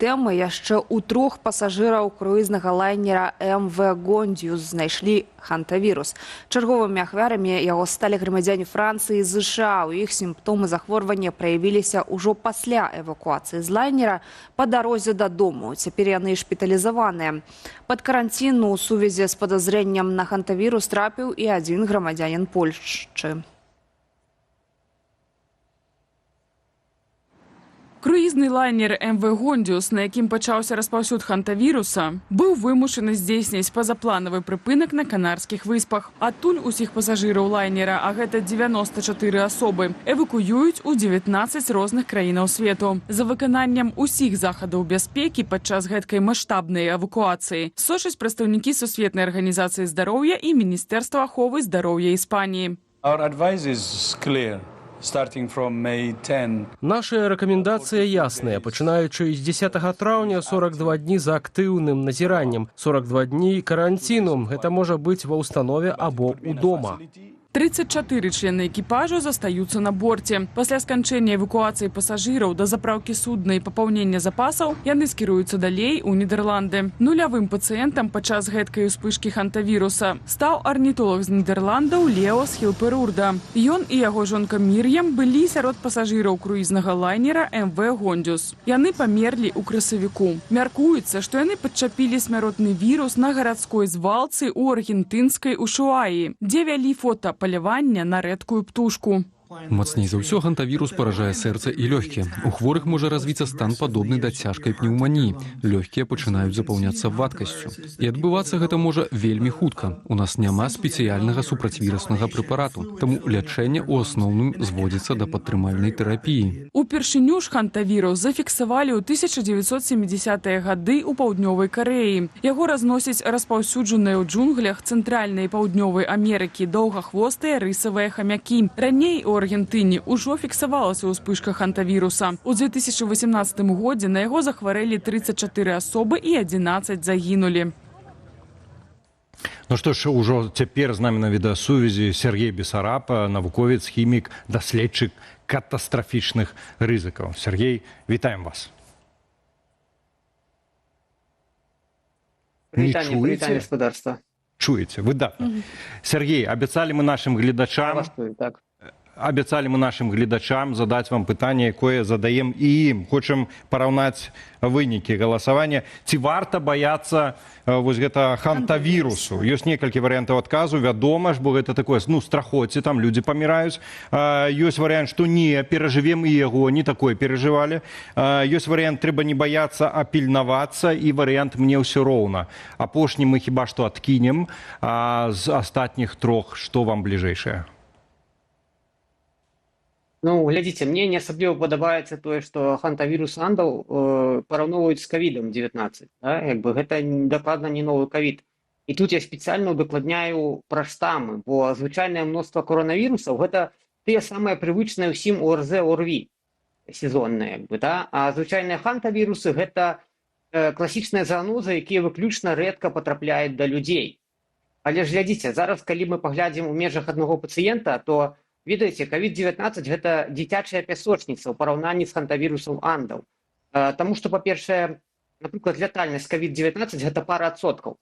тэмы яшчэ ў 3 пасажыраў круізнага лайнера МВ «Гондиус» знайшлі хантавірус. Чарговымі ахвярамі яго сталі грамадзяне Францыі і США. У іх сімптомы захворвання праявіліся ўжо пасля эвакуацыі з лайнера па дарозе дадому. Цяпер яны шпіталізаваныя. Пад карантин у сувязі з падазрэннем на хантавірус трапіў і адзін грамадзянин Польшчы. Круїзний лайнер МВ «Гондіус», на яким почався розповсюд хантавіруса, був вимушений здійснити позаплановий припинок на Канарських виспах. Адтуль усіх пасажирів лайнера, а гэта 94 особи, евакуюють у 19 різних країн світу. За виконанням усіх заходів безпеки під час гэткай масштабної евакуації сочаць представники Сусветнай організації здоров'я і Міністерства аховы здоров'я Іспанії. Наша рэкамендацыя ясная. Пачынаючы з 10 траўня 42 дні за актыўным назіраннем, 42 дні каранціну. Гэта можа быць ва ўстанове або ў дома. 34 члени екіпажу застаюцца на борце. Пасля сканчэння эвакуацыі пасажыраў да запраўкі судна і папаўнення запасаў яны скіруюцца далей у Нідерланды. Нулявым пацыентам падчас гэткай успышкі хантавіруса стаў арнітолог з Нідерландаў Леос Хілперурда. Ён і яго жонка Мір'ям былі сярод пасажыраў круізнага лайнера МВ «Гондиус». Яны памерлі ў красавіку. Мяркуецца, што яны падчапілі смяротны вірус на гарадской звалцы ў аргентынскай Ушуаі, дзе вялі фота палявання на рэдкую птушку. Мацней за ўсё хантавірус паражае сэрца і лёгкія. У хворых можа развіцца стан падобны да цяжкай пнеўманіі. Лёгкія пачынаюць запаўняцца вадкасцю. І адбывацца гэта можа вельмі хутка. У нас няма спецыяльнага супрацьвіруснага прэпарату, таму лячэнне ў асноўным зводзіцца да падтрымальнай тэрапіі. Упершыню ж хантавірус зафіксавалі ў 1970-е гады ў паўднёвай Карэі. Яго разносяць распаўсюджаныя ў джунглях цэнтральнай і паўднёвай Амерыкі доўгахвостыя рысавыя хамякі. Раней у Аргентыне ўжо фіксавалася ўспышка хантавіруса. У 2018 годзе на яго захварэлі 34 асобы і 11 загінулі. Ну што ж, ужо цяпер з намі на відэасувязі Сергей Бесараб, навуковец, хімік, даследчык катастрафічных рызыкаў. Сергей, вітаем вас. Прывітанне, гаспадарства. Чуеце, выдатна. Сергей, абяцалі мы нашым гледачам задаць вам пытанне, якое задаем і ім. Хочам параўнаць вынікі галасавання. Ці варта баяцца вось гэта хантавірусу? Ёсць некалькі варыянтаў адказу. Вядома ж, бо гэта такое, страхоце, там людзі паміраюць. Ёсць варыянт, што не, перажывем і яго, не такое перажывалі. Ёсць варыянт, трэба не баяцца, а пільнавацца, і варыянт мне ўсё роўна. Апошні мы хіба што адкінем, а з астатніх трох што вам бліжэйшае? Ну, глядзіце, мне не асабліва падабаецца тое, што хантавірус андаў параўноўваюць з ковідом-19. Да? Гэта дакладна не новы ковід. І тут я спецыяльна удакладняю пра штамы, бо звычайнае мноства коронавірусаў гэта тыя самыя прывычныя ўсім ОРЗ, ОРВІ сезонныя. Да? А звычайныя хантавірусы гэта класічныя заанозы, якія выключна рэдка патрапляюць да людзей. Але ж глядзіце, зараз, калі мы паглядзім у межах аднаго пацыента, то ведаеце, ковід-19 гэта дзіцячая пясочніца ў параўнанні з хантавірусам андаў. Таму што, па-першае, напрыклад, лятальнасць ковід-19 гэта пара адсоткаў.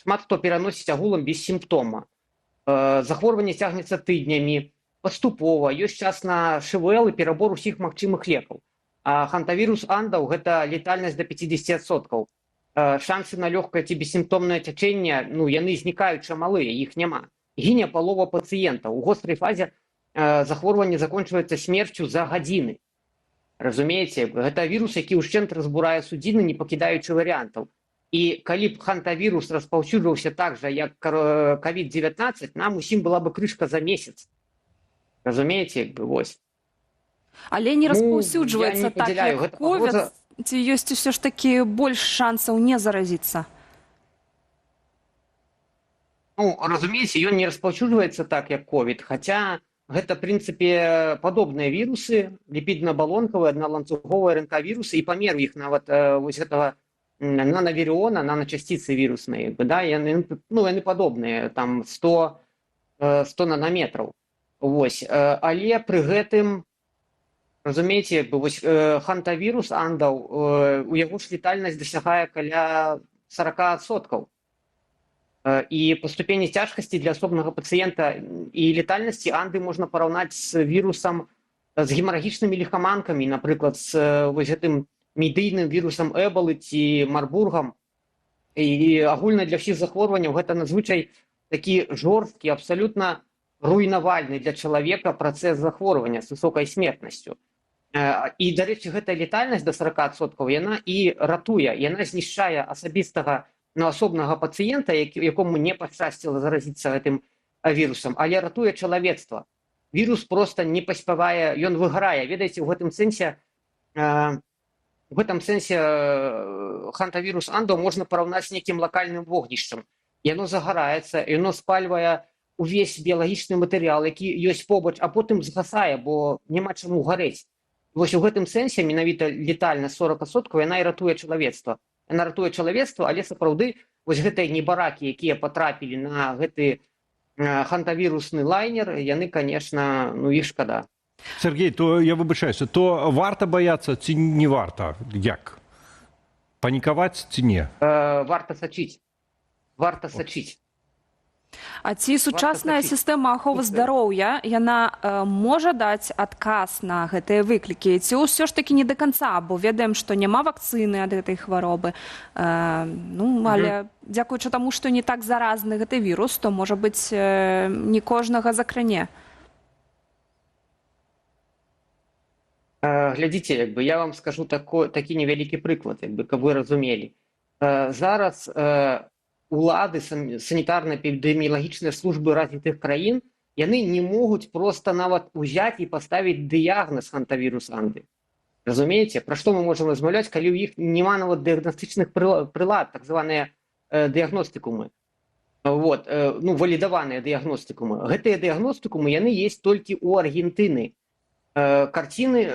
Шмат хто пераносіць агулам без сімптома. Захворванне цягнецца тыднямі, паступова, ёсць час на ШВЛ і перабор усіх магчымых лекаў. А хантавірус андаў гэта летальнасць да 50%. Шансы на лёгкае ці бессімптомнае цячэнне, яны знікаючы малыя, іх няма. Гіне палова пацыентаў. У гострай фазе захворванне закончваецца смерцю за гадзіны. Разумееце, гэта вірус, які ўшчэнт разбурае судзіны, не пакідаючы варыянтаў. І калі б хантавірус распаўсюджваўся так жа, як ковід-19, нам усім была бы крышка за месяц. Разумееце, вось. Але не распаўсюджваецца так, як ковід, ці ёсць усё ж такі больш шансаў не заразіцца? Разумееце, ён не распаўсюджваецца так, як ковід, хаця гэта, в прынцыпе, падобныя вірусы, ліпідна-балонкавыя, адналанцуговыя РНК-вірусы, і памер іх нават вось гэтага нанавірыона, наночасціцы вірусныя, да, яны падобныя, там 100 нанометраў. Вось, але пры гэтым Разумееце, як бы вось хантавірус андаў, у яго ж летальнасць дасягае каля 40%. І па ступені цяжкасці для асобнага пацыента і летальнасці анды можна параўнаць з вірусам, з гемарагічнымі ліхаманкамі, напрыклад, з вось гэтым медыйным вірусам Эболы ці Марбургам. І агульна для ўсіх захворванняў гэта надзвычай такі жорсткі, абсалютна руйнавальны для чалавека працэс захворвання з высокай смертнасцю. І, дарэчы, гэтая летальнасць да 40% яна і ратуе, яна знішчае асабістага асобнага пацыента, якому не пашчасціла заразіцца гэтым вірусам, але ратуе чалавецтва. Вірус проста не паспявае, ён выграе. Ведаеце, у гэтым сэнсе хантавірус андаў можна параўнаць з нейкім лакальным вогнішчам. Яно загараецца, яно спальвае увесь біялагічны матэрыял, які ёсць побач, а потым згасае, бо няма чаму гарэць. Вось у гэтым сэнсе менавіта летальнасць 40% яна і ратуе чалавецтва. Яна ратуе чалавецтва, але сапраўды вось гэтыя небаракі, якія патрапілі на гэты хантавірусны лайнер, яны, конечно, ну іх шкада. Сергей, то я выбачаюся, то варта баяцца ці не варта? Як? Панікаваць ці не? Варта сачыць. Варта сачыць. А ці сучасная сістэма аховы здароўя, яна можа даць адказ на гэтыя выклікі? Ці ўсё ж такі не да канца, бо ведаем, што няма вакцыны ад гэтай хваробы. Але дзякуючы таму, што не так заразны гэты вірус, то, можа быць, не кожнага закране. Глядзіце, як бы я вам скажу такі невялікі прыклад, як бы, каб вы разумелі. Зараз улады, санітарна-эпідэміялагічныя службы развітых краін, яны не могуць проста нават узяць і паставіць дыягназ хантавірус анды. Разумееце, пра што мы можам размаўляць, калі ў іх няма нават дыягнастычных прылад, так званыя дыягностыкумы. Валідаваныя дыягностыкумы. Гэтыя дыягностыкумы, яны ёсць толькі ў Аргентыны. Карціны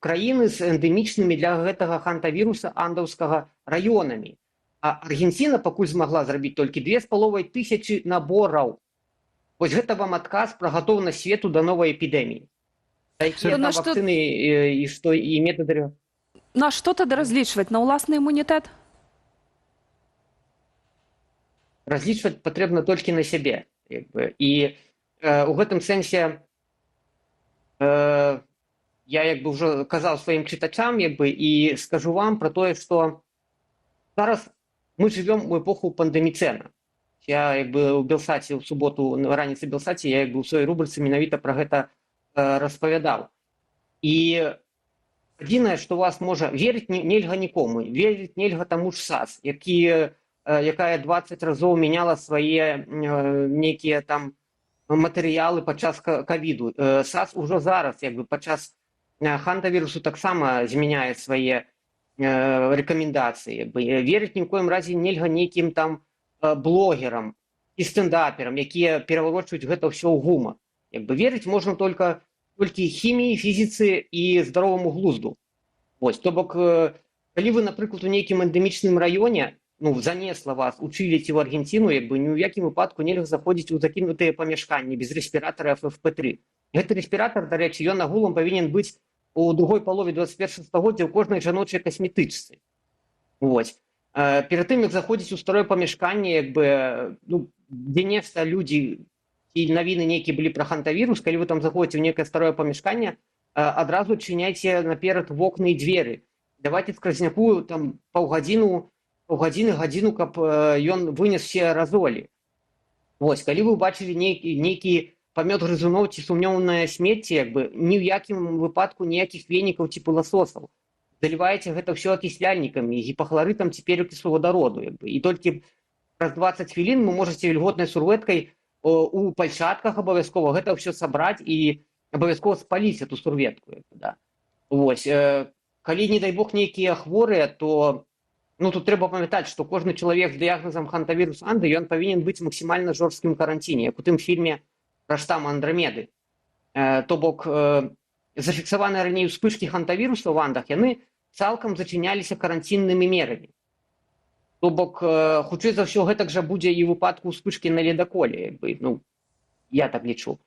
краіны з эндэмічнымі для гэтага хантавіруса андаўскага раёнамі. А Аргенціна пакуль змагла зрабіць толькі 2500 набораў. Вось гэта вам адказ пра гатоўнасць свету да новай эпідэміі. Якія там вакцыны і метады? На што тады разлічваць? На ўласны імунітэт? Разлічваць патрэбна толькі на сябе. І у гэтым сэнсе я ўжо казаў сваім чытачам і скажу вам пра тое, што зараз мы живем у эпоху пандеміцэна. Я у Белсаце, у суботу, раніцы Белсаце, я у сваёй рубрыцы менавіта пра гэта распавядаў. І адзінае, што вас можа верыць нельга нікому, верыць нельга таму ж САС, якая 20 разоў мяняла свае нейкія там матэрыялы падчас ковіду. САС ужо зараз, падчас хантавірусу таксама змяняе свае рэкамендацыі. Верыць ні ў коім разе нельга нейкім там блогерам і стэндаперам, якія пераварочваюць гэта ўсё ў гумар. Верыць можна толькі хіміі, фізіцы і здароваму глузду. То бок, калі вы, напрыклад, у нейкім эндэмічным раёне, занесла вас у Чылі ці ў Аргенціну, ні ў якім выпадку нельга заходзіць у закінутыя памяшканні без рэспіратара FFP3. Гэты рэспіратар, дарэчы, ён агулам павінен быць у другой палове 21 стагоддзя ў кожнай жаночай касметычцы. Перад тым, як заходзіць у старое памяшканне, дзе нешта людзі ці навіны нейкія былі пра хантавірус, калі вы там заходзіце ў нейкае старое памяшканне, адразу адчыняйце наперад вокны і дзверы. Давайце скразняку там паўгадзіны, каб ён вынес все разолі. Калі вы бачылі нейкі памёт грызуноў ці сумнёўнае смецце, ні ў якім выпадку ніякіх венікаў ці пыласосаў. Заліваеце гэта ўсё акісляльнікамі, гіпахларытам ці перакісу вадароду. І толькі праз 20 хвілін вы можаце вільготнай сурветкай у пальчатках абавязкова гэта ўсё сабраць і абавязкова спаліць эту сурветку. Калі, не дай бог, нейкія хворыя, то тут трэба памятаць, што кожны чалавек з дыягназам хантавірус анды, ён павінен быць максімальна жорсткім каранціне, як у тым фільме пра штам Андрамеды. То бок, зафіксаваныя раней успышкі хантавіруса ў андах, яны цалкам зачыняліся каранціннымі мерамі. То бок, хутчэй за ўсё, гэтак жа будзе і ў выпадку успышкі на ледаколе. Я так лічу.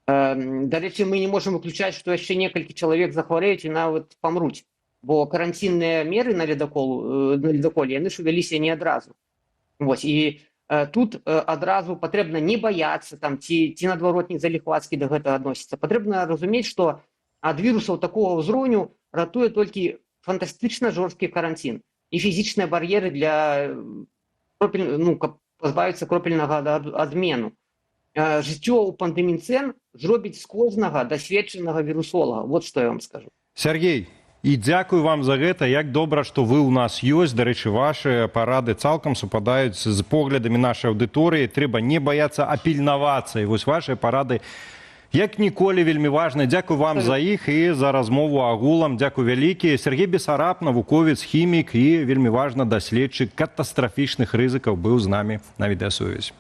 Дарэчы, мы не можам выключаць, што яшчэ некалькі чалавек захварэюць і нават памруць, бо каранцінныя меры на ледаколе яны ж увяліся не адразу. Вось, і тут адразу патрэбна не баяцца там, ці наадварот не заліхвацкі да гэтага адносіцца. Патрэбна разумець, што ад вірусаў такога ўзроўню ратуе толькі фантастычна жорсткі каранцін і фізічныя бар'еры для каб пазбавіцца кропельнага адмену. Жыццё ў пандэміцэн зробіць з кожнага дасведчанага вірусолага. Вот што я вам скажу. Сергей, і дзякую вам за гэта. Як добра, што вы ў нас ёсць. Дарэчы, вашы парады цалкам супадаюць з поглядамі нашай аўдыторыі. Трэба не баяцца, а пільнавацца. І вось вашыя парады як ніколі вельмі важны. Дзякую вам за іх і за размову агулам. Дзякую вялікі. Сергей Бесараб, навуковец, хімік і вельмі важна даследчык катастрафічных рызыкаў быў з намі на відэасувязі.